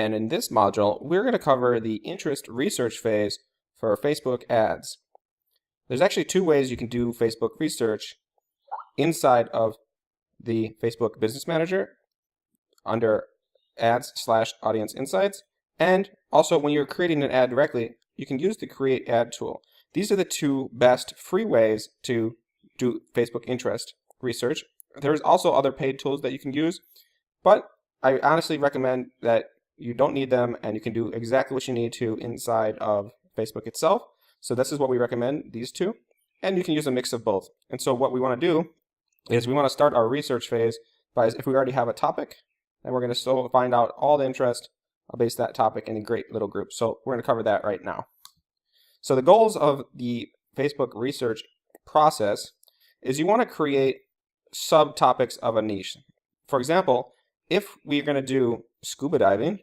and in this module, we're going to cover the interest research phase for Facebook ads. There's actually two ways you can do Facebook research inside of the Facebook Business Manager under Ads/Audience Insights, and also when you're creating an ad directly, you can use the Create Ad tool. These are the two best free ways to do Facebook interest research. There's also other paid tools that you can use, but I honestly recommend that you don't need them and you can do exactly what you need to inside of Facebook itself. So this is what we recommend, these two, and you can use a mix of both. And so what we want to do is we want to start our research phase by, if we already have a topic, then we're going to still find out all the interest based that topic in a great little group. So we're going to cover that right now. So the goals of the Facebook research process is you want to create subtopics of a niche. For example, if we're going to do scuba diving,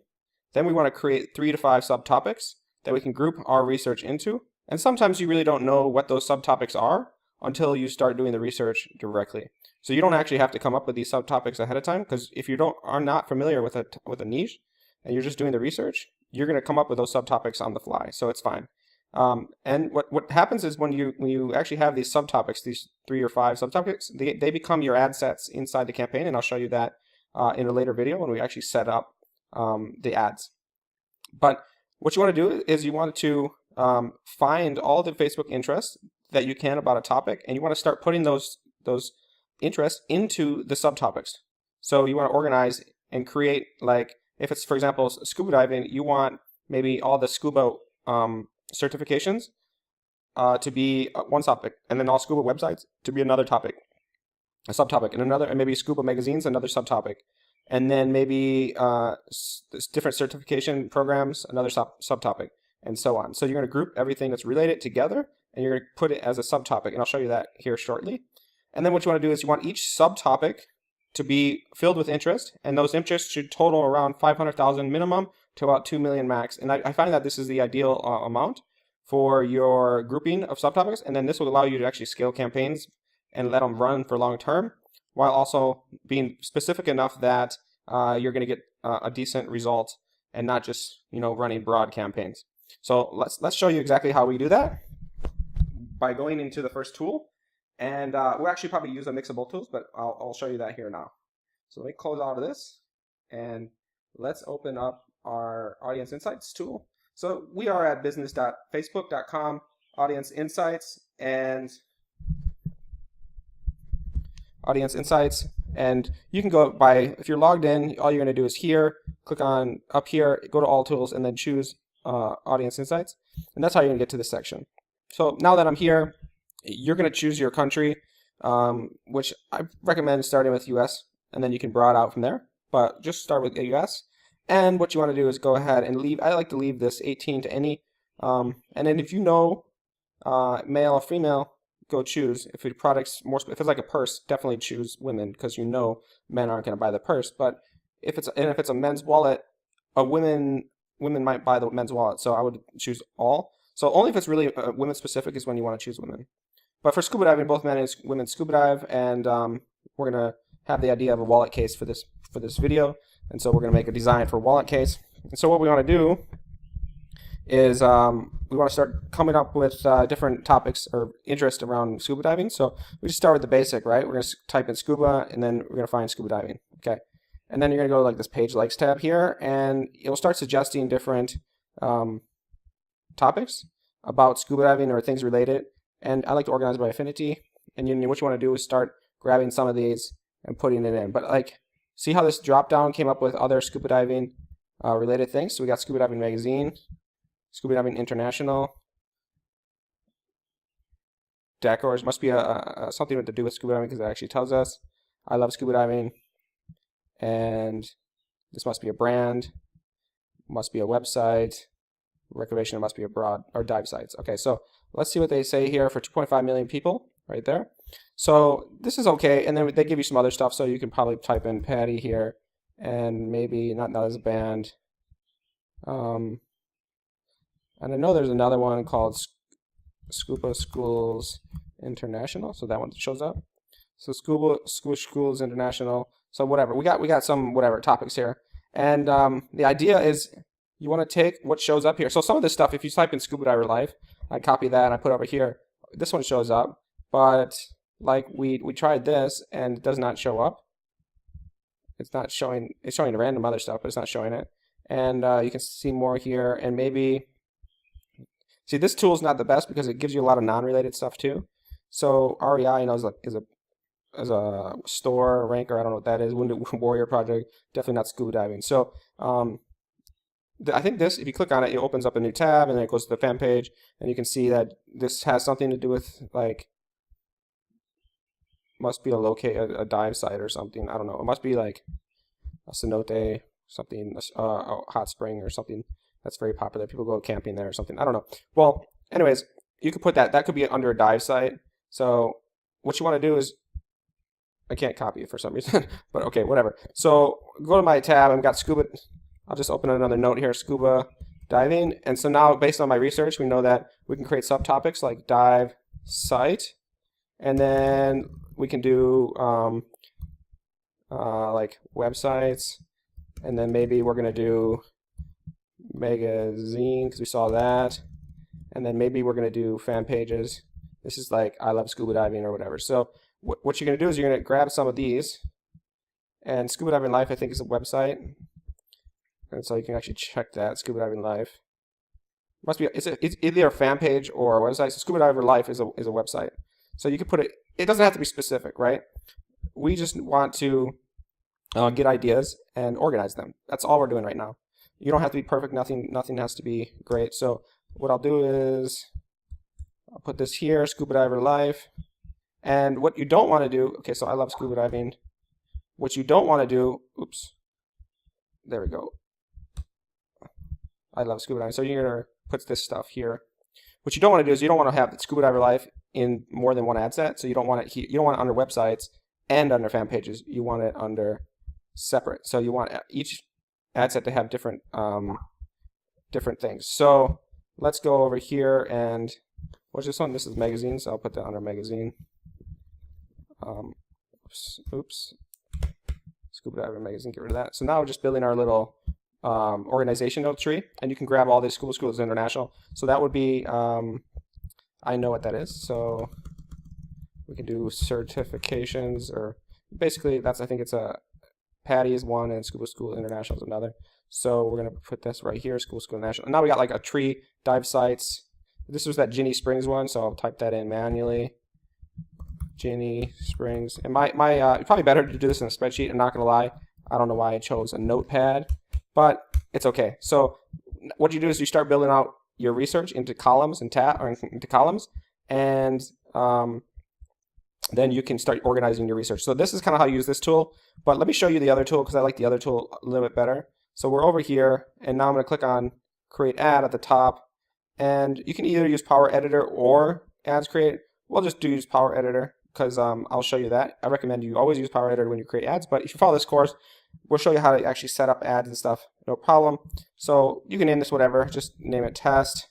then we want to create 3 to 5 subtopics that we can group our research into. And sometimes you really don't know what those subtopics are until you start doing the research directly. So you don't actually have to come up with these subtopics ahead of time, because if you are not familiar with a niche and you're just doing the research, you're going to come up with those subtopics on the fly. So it's fine. And what happens is when you actually have these subtopics, these 3 or 5 subtopics, they become your ad sets inside the campaign, and I'll show you that in a later video when we actually set up the ads. But what you want to do is you want to find all the Facebook interests that you can about a topic, and you want to start putting those interests into the subtopics. So you want to organize and create, like if it's, for example, scuba diving, you want maybe all the scuba certifications to be one topic, and then all scuba websites to be another topic, a subtopic, and maybe scuba magazines, another subtopic, and then maybe different certification programs, another subtopic, and so on. So you're going to group everything that's related together, and you're going to put it as a subtopic, and I'll show you that here shortly. And then what you want to do is you want each subtopic to be filled with interest, and those interests should total around 500,000 minimum to about 2 million max. And I find that this is the ideal amount for your grouping of subtopics, and then this will allow you to actually scale campaigns and let them run for long term, while also being specific enough that you're going to get a decent result and not just running broad campaigns. So let's show you exactly how we do that by going into the first tool. And we'll actually probably use a mix of both tools, but I'll show you that here now. So let me close out of this, and let's open up our Audience Insights tool. So we are at business.facebook.com, Audience Insights, and you can go by, if you're logged in, all you're going to do is here, click on up here, go to All Tools, and then choose Audience Insights, and that's how you're going to get to this section. So now that I'm here, you're going to choose your country, which I recommend starting with US, and then you can broaden out from there, but just start with US. And what you want to do is go ahead and leave, I like to leave this 18 to any, and then if you know male or female, go choose. If your product's more, if it's like a purse, definitely choose women, because men aren't going to buy the purse. But if it's a men's wallet, women might buy the men's wallet, so I would choose all. So only if it's really women specific is when you want to choose women. But for scuba diving, both men and women scuba dive, and we're going to have the idea of a wallet case for this video, and so we're going to make a design for a wallet case. And so what we want to do is we want to start coming up with different topics or interest around scuba diving. So we just start with the basic, right? We're going to type in scuba, and then we're going to find scuba diving, okay? And then you're going to go to like this page likes tab here, and it'll start suggesting different topics about scuba diving or things related. And I like to organize by affinity. And what you want to do is start grabbing some of these and putting it in. But like, see how this drop down came up with other scuba diving related things? So we got Scuba Diving Magazine, Scuba Diving International, Decors. Must be something to do with scuba diving, because it actually tells us. I love scuba diving. And this must be a brand, must be a website. Recreation must be abroad, or dive sites. Okay, so let's see what they say here for 2.5 million people right there. So this is okay, and then they give you some other stuff, so you can probably type in Patty here, and maybe not as a band. And I know there's another one called Scuba Schools International, so that one shows up. So Scuba Schools International. So whatever, we got some whatever topics here. And the idea is you want to take what shows up here. So some of this stuff, if you type in scuba diver life, I copy that and I put it over here. This one shows up, but like we tried this and it does not show up. It's not showing. It's showing random other stuff, but it's not showing it. And you can see more here, and maybe see this tool is not the best because it gives you a lot of non-related stuff too. So REI, you know, is a store ranker. I don't know what that is. Wounded Warrior Project. Definitely not scuba diving. So I think this, if you click on it, it opens up a new tab, and then it goes to the fan page, and you can see that this has something to do with like must be a dive site or something. I don't know. It must be like a cenote, something, a hot spring or something that's very popular. People go camping there or something. I don't know. Well, anyways, you could put that. That could be under a dive site. So what you want to do is, I can't copy it for some reason, but okay, whatever. So go to my tab. I've got scuba. I'll just open another note here, scuba diving. And so now, based on my research, we know that we can create subtopics like dive site, and then we can do like websites, and then maybe we're going to do magazine because we saw that, and then maybe we're going to do fan pages. This is like I love scuba diving or whatever. So what you're going to do is you're going to grab some of these, and Scuba Diving Life I think is a website, and so you can actually check that. Scuba Diving Life must be it's either a fan page or a website. So Scuba Diver Life is a website. So you can put it. It doesn't have to be specific, right? We just want to get ideas and organize them. That's all we're doing right now. You don't have to be perfect. Nothing has to be great. So what I'll do is I'll put this here, Scuba Diver Life. And what you don't want to do, okay, so I love scuba diving. What you don't want to do, oops, there we go. I love scuba diving. So you're going to put this stuff here. What you don't want to do is you don't want to have the Scuba Diver Life in more than one ad set. So you don't want it you don't want it under websites and under fan pages. You want it under separate. So you want each ad set to have different different things. So let's go over here and what's this one? This is magazine, so I'll put that under magazine. Oops. Scuba Diver Magazine, get rid of that. So now we're just building our little organization node tree, and you can grab all these schools international. So that would be, I know what that is. So we can do certifications, or basically that's, I think it's a PADI is one and Scuba School International is another. So we're going to put this right here, Scuba School International. And now we got like a tree, dive sites. This was that Ginny Springs one, so I'll type that in manually. Ginny Springs. And it's probably better to do this in a spreadsheet. I'm not going to lie. I don't know why I chose a notepad, but it's okay. So what you do is you start building out your research into columns and into columns, and then you can start organizing your research. So this is kind of how you use this tool, but let me show you the other tool because I like the other tool a little bit better. So we're over here, and now I'm going to click on Create Ad at the top, and you can either use Power Editor or Ads Create. We'll just use Power Editor because I'll show you that. I recommend you always use Power Editor when you create ads, but if you follow this course, we'll show you how to actually set up ads and stuff, no problem. So you can name this whatever, just name it test,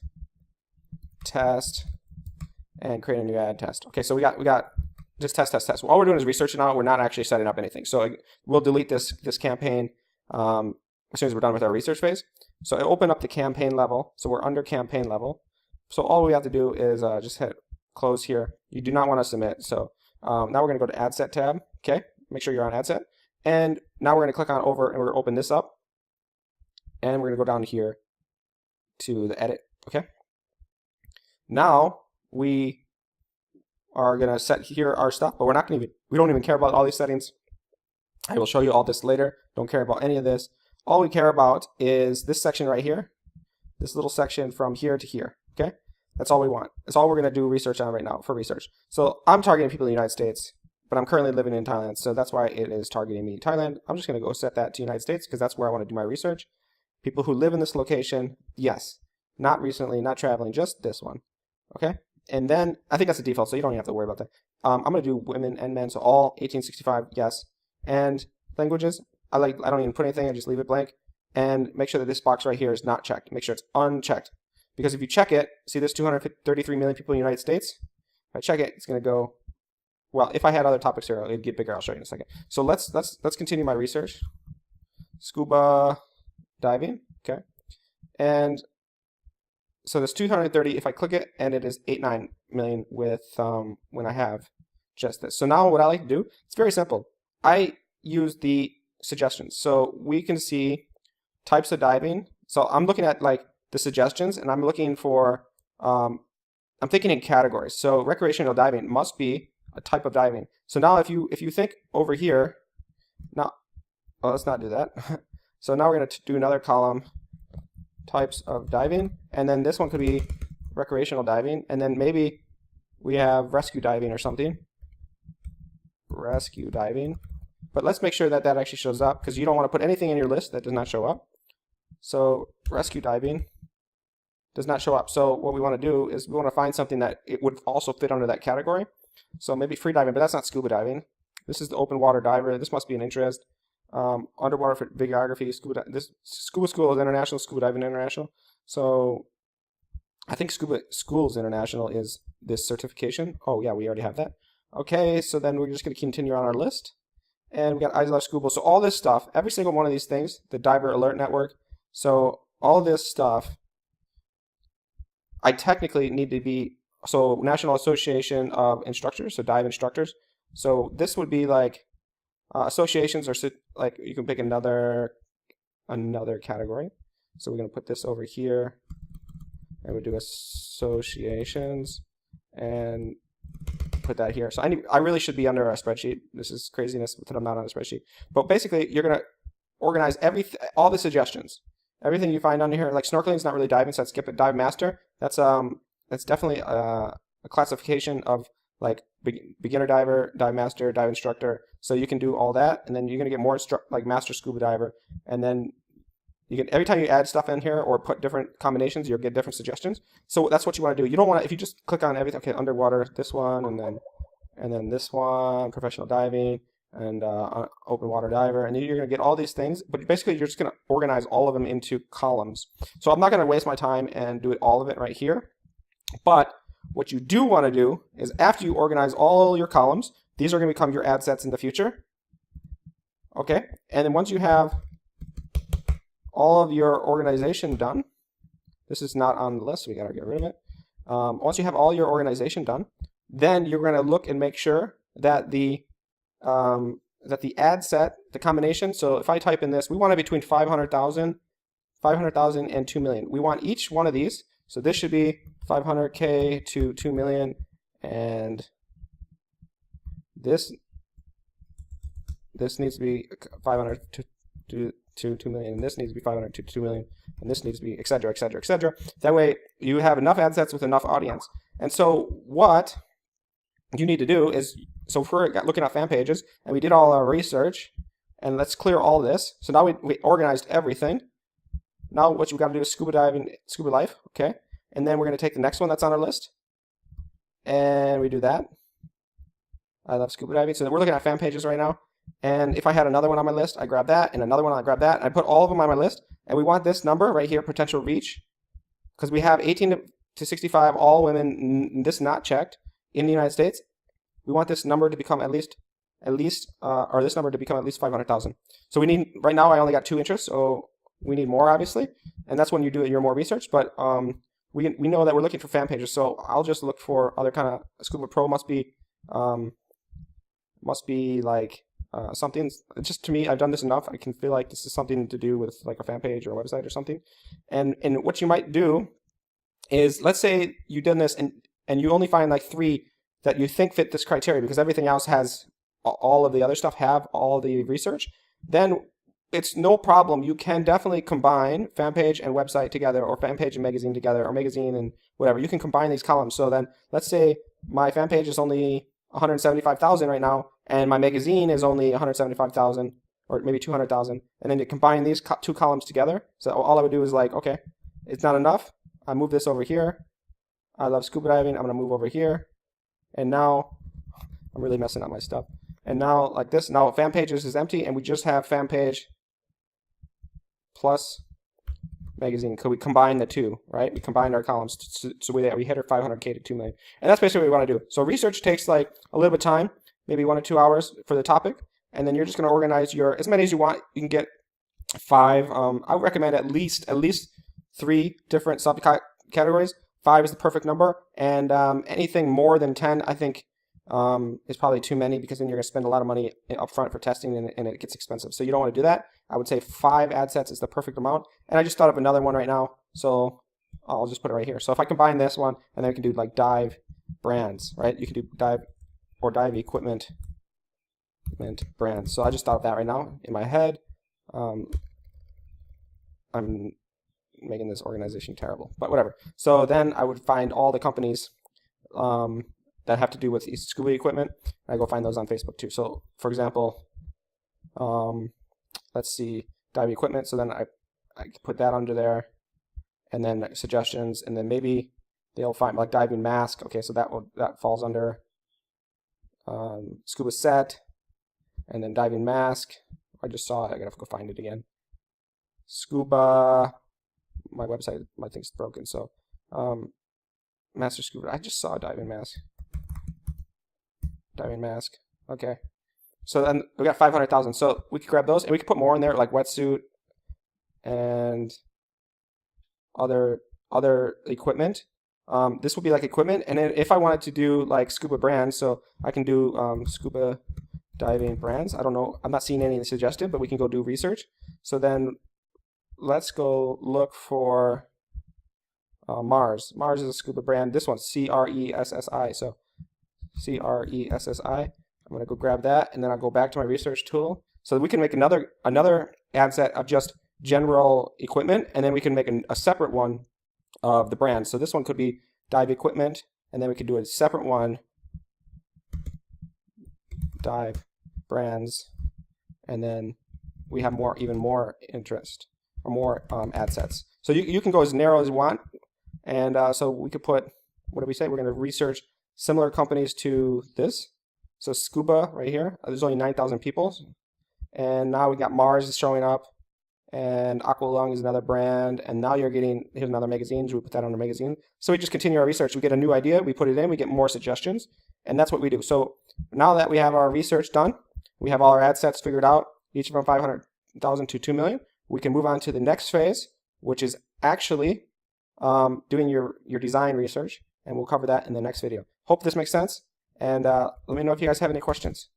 and create a new ad, test. Okay, so we got just test. Well, all we're doing is researching out. We're not actually setting up anything. So we'll delete this campaign as soon as we're done with our research phase. So it'll open up the campaign level. So we're under campaign level. So all we have to do is just hit close here. You do not want to submit. So now we're going to go to Ad Set tab. Okay, make sure you're on Ad Set. And now we're going to click on over, and we're going to open this up. And we're going to go down here to the edit. Okay. Now we are going to set here our stuff, but we don't even care about all these settings. I will show you all this later. Don't care about any of this. All we care about is this section right here, this little section from here to here. Okay. That's all we want. That's all we're going to do research on right now for research. So I'm targeting people in the United States, but I'm currently living in Thailand, so that's why it is targeting me in Thailand. I'm just going to go set that to United States because that's where I want to do my research. People who live in this location, yes. Not recently, not traveling, just this one. Okay? And then, I think that's the default, so you don't even have to worry about that. I'm going to do women and men, so all 1865, yes. And languages, I don't even put anything, I just leave it blank. And make sure that this box right here is not checked. Make sure it's unchecked. Because if you check it, see there's 233 million people in the United States? If I check it, it's going to go, well, if I had other topics here, it'd get bigger. I'll show you in a second. So let's continue my research. scuba diving, okay? And so there's 230 if I click it, and it is 89 million with when I have just this. So now what I like to do, it's very simple. I use the suggestions. So we can see types of diving. So I'm looking at like the suggestions, and I'm looking for, I'm thinking in categories. So recreational diving must be a type of diving. So now if you think over here, now, well, let's not do that. So now we're going to do another column, types of diving, and then this one could be recreational diving, and then maybe we have rescue diving or something. Rescue diving. But let's make sure that that actually shows up, because you don't want to put anything in your list that does not show up. So rescue diving does not show up. So what we want to do is we want to find something that it would also fit under that category. So maybe free diving, but that's not scuba diving. This is the open water diver. This must be an interest. Underwater videography, this Scuba School is international, Scuba Diving International. So I think Scuba Schools International is this certification. Oh yeah, we already have that. Okay, so then we're just going to continue on our list. And we got I Love Scuba. So all this stuff, every single one of these things, the Diver Alert Network. So all this stuff, I technically need to be, so National Association of Instructors, so dive instructors. So this would be like associations, or like you can pick another category. So we're going to put this over here, and we do associations, and put that here. So I really should be under a spreadsheet. This is craziness that I'm not on a spreadsheet. But basically, you're going to organize all the suggestions, everything you find under here. Like snorkeling is not really diving, so I'd skip it. Dive master. That's definitely a classification of like beginner diver, dive master, dive instructor. So you can do all that, and then you're gonna get more like master scuba diver, and then you get every time you add stuff in here or put different combinations, you'll get different suggestions. So that's what you want to do. You don't want to, if you just click on everything, okay, underwater, this one, and then this one, professional diving, and open water diver, and then you're gonna get all these things. But basically, you're just gonna organize all of them into columns. So I'm not gonna waste my time and do it all of it right here, but what you do want to do is after you organize all your columns, these are going to become your ad sets in the future. Okay, and then once you have all of your organization done, this is not on the list, so we got to get rid of it. Once you have all your organization done, then you're going to look and make sure that the ad set, the combination, so if I type in this, we want it between 500,000 and 2 million. We want each one of these. So this should be 500K to 2 million, and this needs to be 500 to 2 million, and this needs to be 500 to 2 million, and this needs to be et cetera, et cetera, et cetera. That way you have enough ad sets with enough audience. And so what you need to do is, so if we're looking at fan pages, and we did all our research, and let's clear all this. So now we organized everything. Now what you've got to do is scuba diving, scuba life, okay? And then we're going to take the next one that's on our list, and we do that. I love scuba diving. So we're looking at fan pages right now. And if I had another one on my list, I grab that, and another one, I grab that, and I put all of them on my list. And we want this number right here, potential reach, because we have 18 to 65, all women, this not checked, in the United States. We want this number to become at least, or this number to become at least 500,000. So we need, right now I only got 2 interests, so we need more, obviously, and that's when you do your more research. But we know that we're looking for fan pages, so I'll just look for other kind of, Scuba Pro must be like something. Just to me, I've done this enough. I can feel like this is something to do with like a fan page or a website or something. And what you might do is, let's say you've done this and you only find like 3 that you think fit this criteria, because everything else has all of the other stuff, have all the research. Then it's no problem. You can definitely combine fan page and website together, or fan page and magazine together, or magazine and whatever. You can combine these columns. So then let's say my fan page is only 175,000 right now, and my magazine is only 175,000, or maybe 200,000. And then you combine these 2 columns together. So all I would do is like, okay, it's not enough. I move this over here. I love scuba diving. I'm going to move over here. And now I'm really messing up my stuff. And now like this, now fan pages is empty, and we just have fan page plus magazine. Could we combine the 2, right? We combined our columns, so we hit our 500K to 2 million. And that's basically what we want to do. So research takes like a little bit of time, maybe 1 or 2 hours for the topic, and then you're just going to organize your, as many as you want. You can get 5. I would recommend at least 3 different subcategories. 5 is the perfect number, and anything more than 10, I think, is probably too many, because then you're going to spend a lot of money up front for testing, and it gets expensive. So you don't want to do that. I would say 5 ad sets is the perfect amount. And I just thought of another one right now, so I'll just put it right here. So if I combine this one, and then we can do like dive brands, right? You can do dive or dive equipment brands. So I just thought of that right now in my head. I'm making this organization terrible, but whatever. So then I would find all the companies that have to do with scuba equipment. I go find those on Facebook too. So for example, let's see, dive equipment. So then I put that under there, and then suggestions, and then maybe they'll find like diving mask. Okay, so that falls under scuba set, and then diving mask. I just saw it. I gotta go find it again. Scuba. My website, my thing's broken. So, master scuba. I just saw a diving mask. Diving mask. Okay. So then we got 500,000. So we could grab those, and we could put more in there, like wetsuit and other equipment. This will be like equipment, and then if I wanted to do like scuba brands, so I can do scuba diving brands. I don't know. I'm not seeing any suggested, but we can go do research. So then let's go look for Mars. Mars is a scuba brand. This one's CRESSI. So CRESSI. I'm going to go grab that, and then I'll go back to my research tool. So we can make another ad set of just general equipment, and then we can make a separate one of the brand. So this one could be dive equipment, and then we could do a separate one, dive brands, and then we have even more interest, or more ad sets. So you can go as narrow as you want, and so we could put, what did we say? We're going to research similar companies to this. So scuba right here, there's only 9,000 people, and now we got Mars is showing up, and Aqualung is another brand, and now you're getting, here's another magazine, so we put that on the magazine. So we just continue our research. We get a new idea, we put it in, we get more suggestions, and that's what we do. So now that we have our research done, we have all our ad sets figured out, each from 500,000 to 2 million, we can move on to the next phase, which is actually doing your design research, and we'll cover that in the next video. Hope this makes sense, and let me know if you guys have any questions.